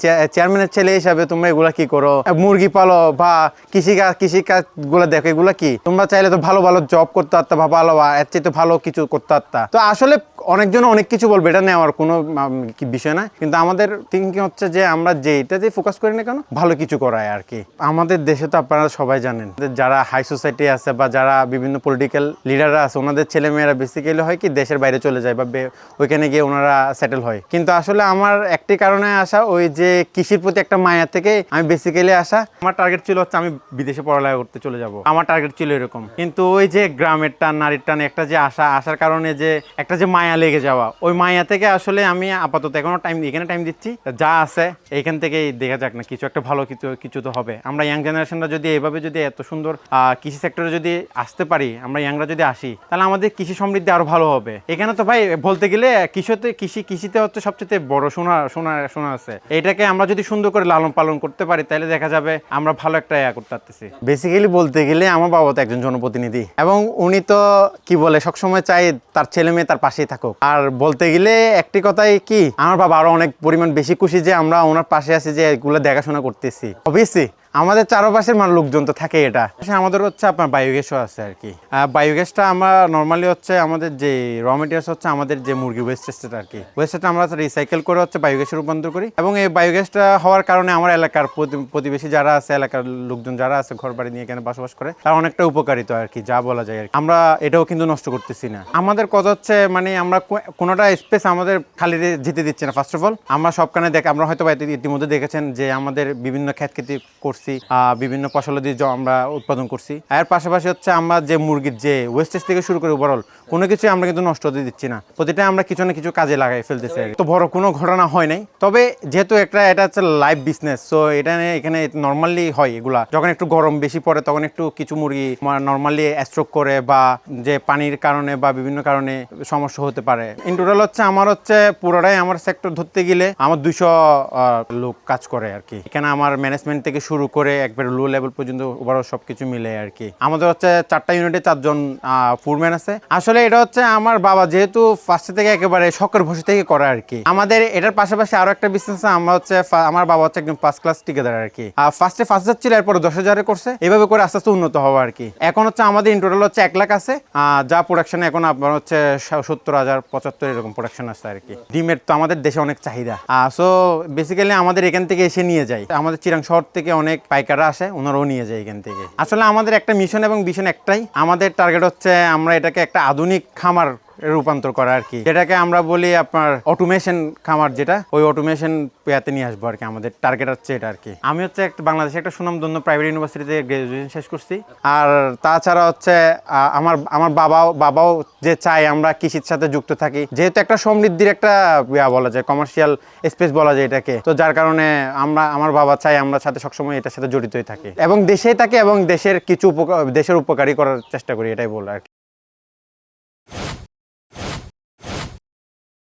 চেয়ারম্যানের ছেলে হিসাবে তোমরা এগুলা কি করো? মুরগি পালো বা কৃষিকাজ গুলা দেখো, এগুলা কি? তোমরা চাইলে তো ভালো ভালো জব করতে পারতা বা ভালো এর চেয়ে তো ভালো কিছু করতে পারতা। তো আসলে অনেকজন অনেক কিছু বলবে, এটা নেওয়ার কোনো বিষয় না, কিন্তু আমাদের থিঙ্কিং হচ্ছে যে আমরা যেটাতে ফোকাস করি না কেন, ভালো কিছকিছু করায় আর কি। আমাদের দেশে তো আপনারা সবাই জানেন, যারা হাই সোসাইটি আছে বা যারা বিভিন্ন পলিটিক্যাল লিডাররা আছে, ওনাদের ছেলেমেয়েরা বেসিক্যালি হয় কি দেশের বাইরে চলে যায় বা ওইখানে গিয়ে ওনারা সেটেল হয়। কিন্তু আসলে আমার একটি কারণে আসা, ওই যে কৃষির প্রতি একটা মায়া থেকে আমি বেসিক্যালি আসা। আমার টার্গেট ছিল হচ্ছে আমি বিদেশে পড়ালেখা করতে চলে যাব, আমার টার্গেট ছিল এরকম। কিন্তু ওই যে গ্রামের টান, নারীর টান, একটা যে আসার কারণে যে একটা যে মায়া লেগে যাওয়া, ওই মায়া থেকে আসলে আমি আপাতত এখনো এখানে টাইম দিচ্ছি। যা আছে এইখান থেকেই দেখা যাক না, কিছু একটা ভালো কিছু তো হবে। আমরা ইয়াং জেনারেশনরা যদি এইভাবে যদি এত সুন্দর কৃষি সেক্টরে যদি আসতে পারি, আমরা ইয়াংরা যদি আসি, তাহলে আমাদের কৃষি সমৃদ্ধি আরো ভালো হবে। এখানে তো ভাই বলতে গেলে কৃষিতে হচ্ছে সবচেয়ে বড় সোনা আছে। এটাকে আমরা যদি সুন্দর করে লালন পালন করতে পারি, তাহলে দেখা যাবে আমরা ভালো একটা করতে পারতেছি। বেসিক্যালি বলতে গেলে আমার বাবা তো একজন জনপ্রতিনিধি, এবং উনি তো কি বলে সবসময় চাই তার ছেলে মেয়ে তার পাশেই থাকুক। আর বলতে গেলে একটি কথাই কি, আমার বাবা আরো অনেক পরিমাণ বেশি খুশি যে আমরা ওনার পাশে আছি, যে এগুলো দেখাশোনা করতেছি। অবভিয়াসলি আমাদের চারপাশের লোকজন তো থাকে। এটা আমাদের হচ্ছে আপনার বায়োগ্যাসও আছে আর কি। বায়োগ্যাসটা আমরা নর্মালি হচ্ছে আমাদের যে র মেটেরিয়ালস হচ্ছে আমাদের যে মুরগি ওয়েস্টেজটা আর কি, ওয়েস্টেজটা আমরা রিসাইকেল করে হচ্ছে বায়োগ্যাসে রূপান্তর করি। এবং এই বায়োগ্যাসটা হওয়ার কারণে আমার এলাকার প্রতিবেশী যারা আছে, এলাকার লোকজন যারা আছে ঘর বাড়ি নিয়ে এখানে বসবাস করে, তারা অনেকটা উপকারিত আর কি, যা বলা যায় আর কি। আমরা এটাও কিন্তু নষ্ট করতেছি না। আমাদের কথা হচ্ছে মানে আমরা কোনোটা স্পেস আমাদের খালি যেতে দিচ্ছি না। ফার্স্ট অফ অল আমরা সবখানে আমরা হয়তো ইতিমধ্যে দেখেছেন যে আমাদের বিভিন্ন ক্ষেত করছি, বিভিন্ন ফসলাদি আমরা উৎপাদন করছি। এর পাশাপাশি হচ্ছে আমরা যে মুরগির যে ওয়েস্টেজ থেকে শুরু করে ওভারঅল কোনো কিছু আমরা কিন্তু নষ্ট হতে দিচ্ছি না, প্রতিটা আমরা কিছু না কিছু কাজে লাগাই ফেলতেছি। তো বড় কোনো ঘটনা হয় নাই, তবে যেহেতু এটা হচ্ছে লাইভ বিজনেস, সো এখানে নর্মালি হয় এগুলা যখন একটু গরম বেশি পড়ে, তখন একটু কিছু মুরগি নর্মালি স্ট্রোক করে বা যে পানির কারণে বা বিভিন্ন কারণে সমস্যা হতে পারে। ইন টোটাল হচ্ছে আমার হচ্ছে পুরোটাই আমার সেক্টর ধরতে গেলে আমার 200 লোক কাজ করে আর কি। এখানে আমার ম্যানেজমেন্ট থেকে শুরু করে একবারে লো লেভেল পর্যন্ত ওভারঅল সবকিছু মিলে আর কি। আমাদের হচ্ছে 4টা ইউনিটে 4 জন ফুডম্যান আছে। আসলে এটা হচ্ছে আমার বাবা যেহেতু ফার্স্ট থেকে একেবারে শখের বসে থেকে করে আর কি। আমাদের এটার পাশাপাশি আরো একটা বিজনেস আমরা হচ্ছে, আমার বাবা হচ্ছে একদম ফার্স্ট ক্লাস ঠিকাদার আর কি। ফার্স্টে 5,000 ছিল, এরপরে 10,000 করছে, এইভাবে করে আস্তে আস্তে উন্নত হওয়া আর কি। এখন হচ্ছে আমাদের ইন টোটাল হচ্ছে 1 লাখ আছে, যা প্রোডাকশন এখন আপনার হচ্ছে 70,000 75 এরকম প্রোডাকশন আছে আর কি। ডিমের তো আমাদের দেশে অনেক চাহিদা, সো বেসিক্যালি আমাদের এখান থেকে এসে নিয়ে যায়। আমাদের চিরাং শহর থেকে অনেক পাইকাররা আসে, ওনারাও নিয়ে যায় এখান থেকে। আসলে আমাদের একটা মিশন এবং ভিশন একটাই, আমাদের টার্গেট হচ্ছে আমরা এটাকে একটা আধুনিক খামার রূপান্তর করা আর কি, যেটাকে আমরা বলি আপনার অটোমেশন খামার, যেটা ওই অটোমেশন পেয়াতে নিয়ে আসবো আর কি। আমাদের টার্গেট হচ্ছে এটা আর কি। আমি হচ্ছে বাংলাদেশে একটা সুনামধন্য প্রাইভেট ইউনিভার্সিটিতে গ্রাজুয়েশন শেষ করছি। আর তাছাড়া হচ্ছে আমার বাবাও যে চাই আমরা কৃষির সাথে যুক্ত থাকি, যেহেতু একটা সমৃদ্ধির একটা বলা যায় কমার্শিয়াল স্পেস বলা যায় এটাকে। তো যার কারণে আমার বাবা চাই আমরা সাথে সবসময় এটার সাথে জড়িতই থাকি এবং দেশেই থাকি এবং দেশের উপকারী করার চেষ্টা করি, এটাই বলা আর কি।